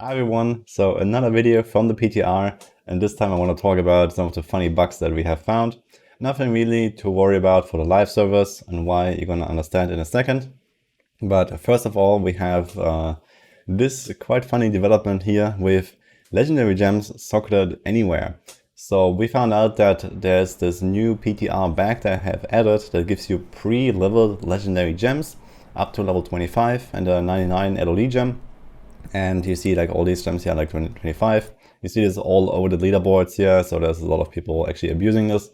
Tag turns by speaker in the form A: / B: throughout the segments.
A: Hi everyone, so another video from the PTR, and this time I want to talk about some of the funny bugs that we have found. Nothing really to worry about for the live servers and why you're going to understand in a second. But first of all, we have this quite funny development here with legendary gems socketed anywhere. So we found out that there's this new PTR bag that I have added that gives you pre-leveled legendary gems up to level 25 and a 99 LOD gem. And you see like all these gems here, like 25. You see this all over the leaderboards here, so there's a lot of people actually abusing this.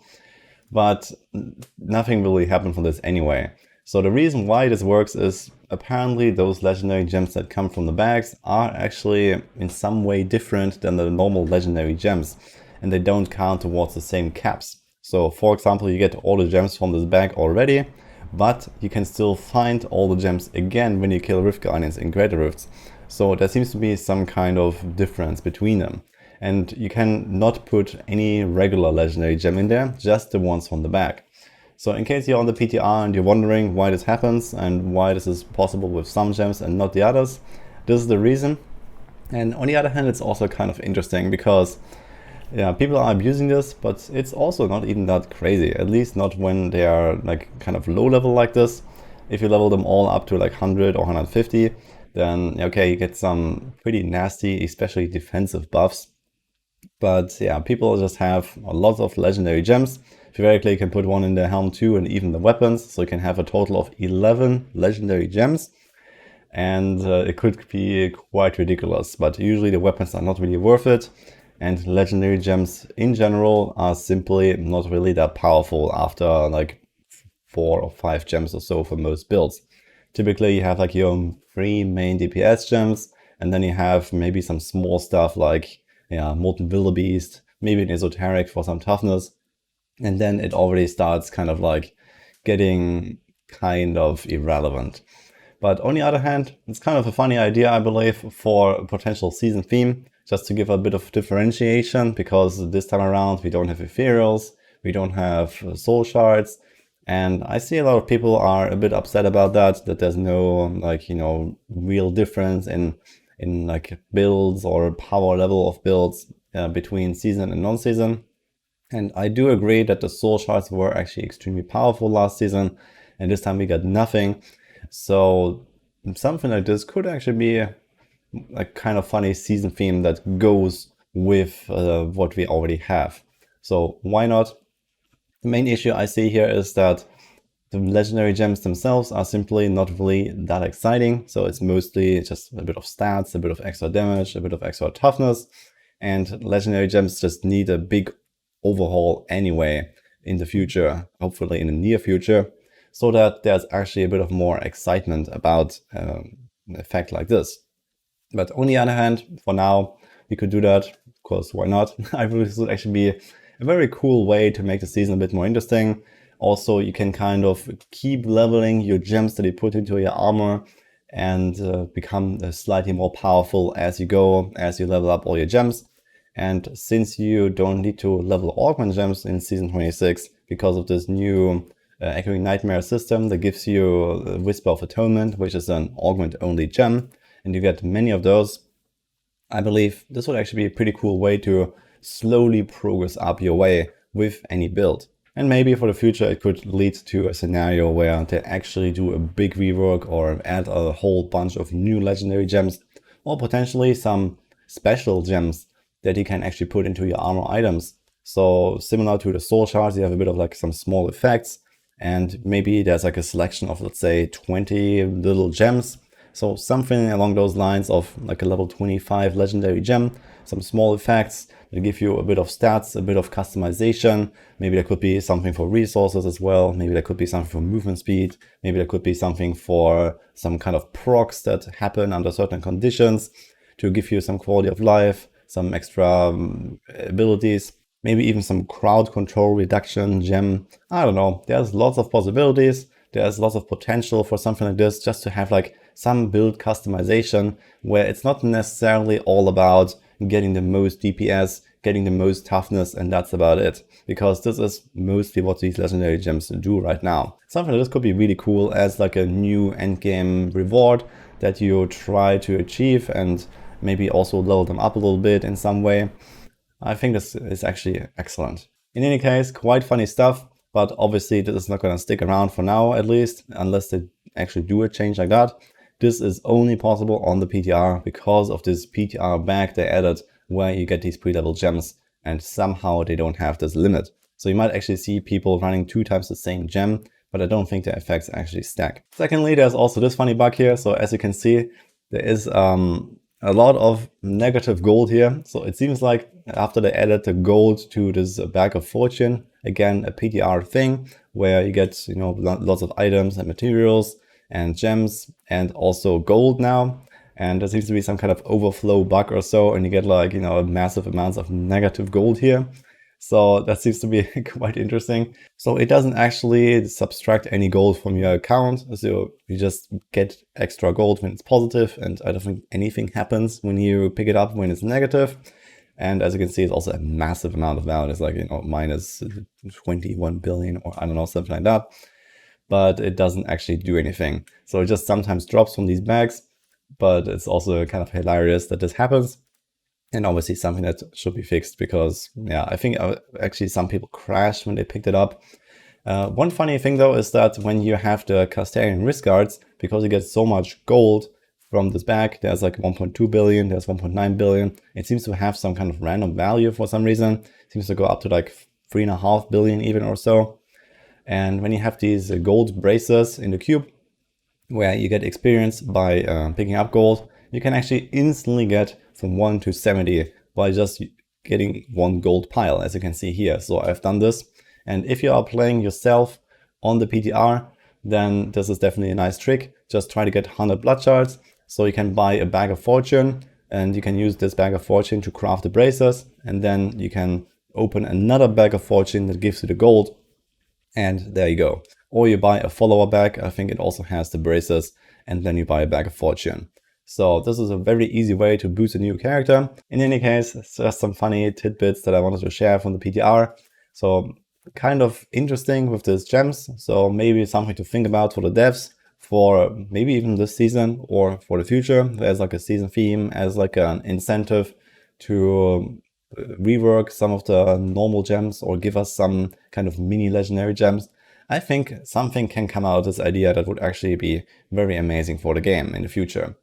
A: But nothing really happened from this anyway. So the reason why this works is apparently those legendary gems that come from the bags are actually in some way different than the normal legendary gems. And they don't count towards the same caps. So for example, you get all the gems from this bag already, but you can still find all the gems again when you kill Rift Guardians in Greater Rifts. So there seems to be some kind of difference between them. And you can not put any regular legendary gem in there, just the ones from the bag. So in case you're on the PTR and you're wondering why this happens and why this is possible with some gems and not the others, this is the reason. And on the other hand, it's also kind of interesting because yeah, people are abusing this, but it's also not even that crazy, at least not when they are like kind of low level like this. If you level them all up to like 100 or 150, then okay, you get some pretty nasty, especially defensive buffs. But yeah, people just have a lot of legendary gems. Theoretically, you can put one in the helm too, and even the weapons, so you can have a total of 11 legendary gems. And it could be quite ridiculous, but usually the weapons are not really worth it. And legendary gems in general are simply not really that powerful after like 4 or 5 gems or so for most builds. Typically you have like your 3 main DPS gems, and then you have maybe some small stuff like Molten Wildebeest, maybe an esoteric for some toughness. And then it already starts kind of like getting kind of irrelevant. But on the other hand, it's kind of a funny idea, I believe, for a potential season theme, just to give a bit of differentiation, because this time around we don't have ethereals, we don't have soul shards. And I see a lot of people are a bit upset about that there's no like, real difference in like builds or power level of builds between season and non-season. And I do agree that the soul shards were actually extremely powerful last season, and this time we got nothing. So something like this could actually be a kind of funny season theme that goes with what we already have. So why not? The main issue I see here is that the legendary gems themselves are simply not really that exciting. So it's mostly just a bit of stats, a bit of extra damage, a bit of extra toughness. And legendary gems just need a big overhaul anyway in the future, hopefully in the near future, so that there's actually a bit of more excitement about an effect like this. But on the other hand, for now, we could do that. Of course, why not? I believe this would actually be a very cool way to make the season a bit more interesting. Also, you can kind of keep leveling your gems that you put into your armor and become slightly more powerful as you go, as you level up all your gems. And since you don't need to level augment gems in season 26 because of this new Echoing Nightmare system that gives you Whisper of Atonement, which is an augment only gem, and you get many of those, I believe this would actually be a pretty cool way to slowly progress up your way with any build. And maybe for the future it could lead to a scenario where they actually do a big rework or add a whole bunch of new legendary gems, or potentially some special gems that you can actually put into your armor items. So similar to the soul shards, you have a bit of like some small effects, and maybe there's like a selection of, let's say, 20 little gems. So something along those lines of like a level 25 legendary gem, some small effects that give you a bit of stats, a bit of customization. Maybe there could be something for resources as well. Maybe there could be something for movement speed. Maybe there could be something for some kind of procs that happen under certain conditions to give you some quality of life, some extra abilities. Maybe even some crowd control reduction gem. I don't know. There's lots of possibilities. There's lots of potential for something like this, just to have like some build customization where it's not necessarily all about getting the most DPS, getting the most toughness, and that's about it. Because this is mostly what these legendary gems do right now. Something like this could be really cool as like a new endgame reward that you try to achieve, and maybe also level them up a little bit in some way. I think this is actually excellent. In any case, quite funny stuff, but obviously this is not going to stick around for now, at least, unless they actually do a change like that. This is only possible on the PTR because of this PTR bag they added where you get these pre-level gems, and somehow they don't have this limit. So you might actually see people running 2 times the same gem, but I don't think the effects actually stack. Secondly, there's also this funny bug here. So as you can see, there is a lot of negative gold here. So it seems like after they added the gold to this bag of fortune, again, a PTR thing where you get, you know, lots of items and materials and gems and also gold now. And there seems to be some kind of overflow bug or so, and you get like, you know, massive amounts of negative gold here. So that seems to be quite interesting. So it doesn't actually subtract any gold from your account. So you just get extra gold when it's positive, and I don't think anything happens when you pick it up when it's negative. And as you can see, it's also a massive amount of value. It's like, you know, minus 21 billion or I don't know, something like that. But it doesn't actually do anything. So it just sometimes drops from these bags, but it's also kind of hilarious that this happens. And obviously something that should be fixed because, yeah, I think actually some people crashed when they picked it up. One funny thing though is that when you have the Castarian wrist guards, because you get so much gold from this bag, there's like 1.2 billion, there's 1.9 billion. It seems to have some kind of random value for some reason. It seems to go up to like 3.5 billion even or so. And when you have these gold braces in the cube, where you get experience by picking up gold, you can actually instantly get from 1 to 70 by just getting 1 gold pile, as you can see here. So I've done this. And if you are playing yourself on the PTR, then this is definitely a nice trick. Just try to get 100 blood shards. So you can buy a bag of fortune, and you can use this bag of fortune to craft the braces. And then you can open another bag of fortune that gives you the gold. And there you go. Or you buy a follower bag. I think it also has the braces. And then you buy a bag of fortune. So this is a very easy way to boost a new character. In any case, it's just some funny tidbits that I wanted to share from the PTR. So kind of interesting with these gems. So maybe something to think about for the devs for maybe even this season or for the future. There's like a season theme as like an incentive to rework some of the normal gems or give us some kind of mini legendary gems. I think something can come out of this idea that would actually be very amazing for the game in the future.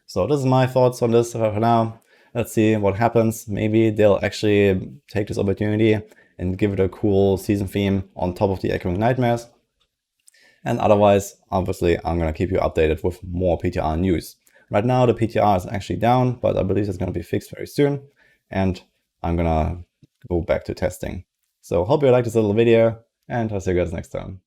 A: So this is my thoughts on this for now. Let's see what happens. Maybe they'll actually take this opportunity and give it a cool season theme on top of the Echoing Nightmares. And otherwise, obviously, I'm going to keep you updated with more PTR news. Right now, the PTR is actually down, but I believe it's going to be fixed very soon. And I'm going to go back to testing. So hope you liked this little video, and I'll see you guys next time.